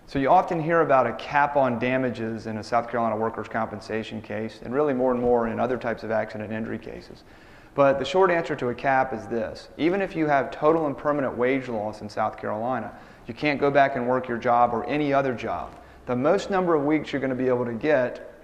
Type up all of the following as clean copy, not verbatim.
So you often hear about a cap on damages in a South Carolina workers' compensation case, and really more and more in other types of accident injury cases. But the short answer to a cap is this: even if you have total and permanent wage loss in South Carolina, you can't go back and work your job or any other job. The most number of weeks you're going to be able to get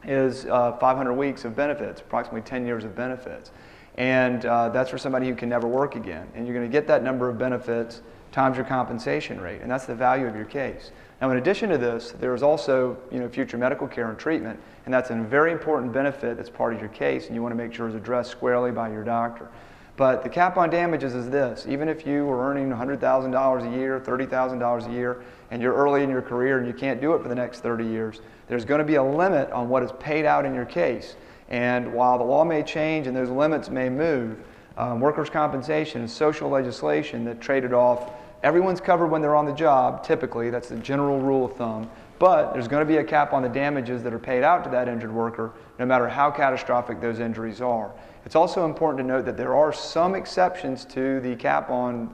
is 500 weeks of benefits, approximately 10 years of benefits. And that's for somebody who can never work again. And you're going to get that number of benefits times your compensation rate, and that's the value of your case. Now, in addition to this, there is also future medical care and treatment, and that's a very important benefit that's part of your case, and you want to make sure it's addressed squarely by your doctor. But the cap on damages is this: even if you were earning $100,000 a year, $30,000 a year, and you're early in your career and you can't do it for the next 30 years, there's going to be a limit on what is paid out in your case. And while the law may change and those limits may move, workers' compensation is social legislation that traded off. Everyone's covered when they're on the job, typically, that's the general rule of thumb, but there's going to be a cap on the damages that are paid out to that injured worker, no matter how catastrophic those injuries are. It's also important to note that there are some exceptions to the cap on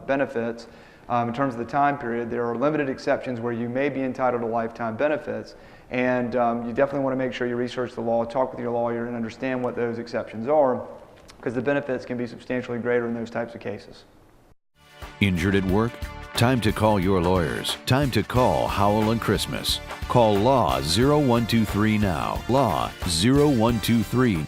benefits in terms of the time period. There are limited exceptions where you may be entitled to lifetime benefits, and you definitely want to make sure you research the law, talk with your lawyer, and understand what those exceptions are, because the benefits can be substantially greater in those types of cases. Injured at work? Time to call your lawyers. Time to call Howell and Christmas. Call Law 0123 now. Law 0123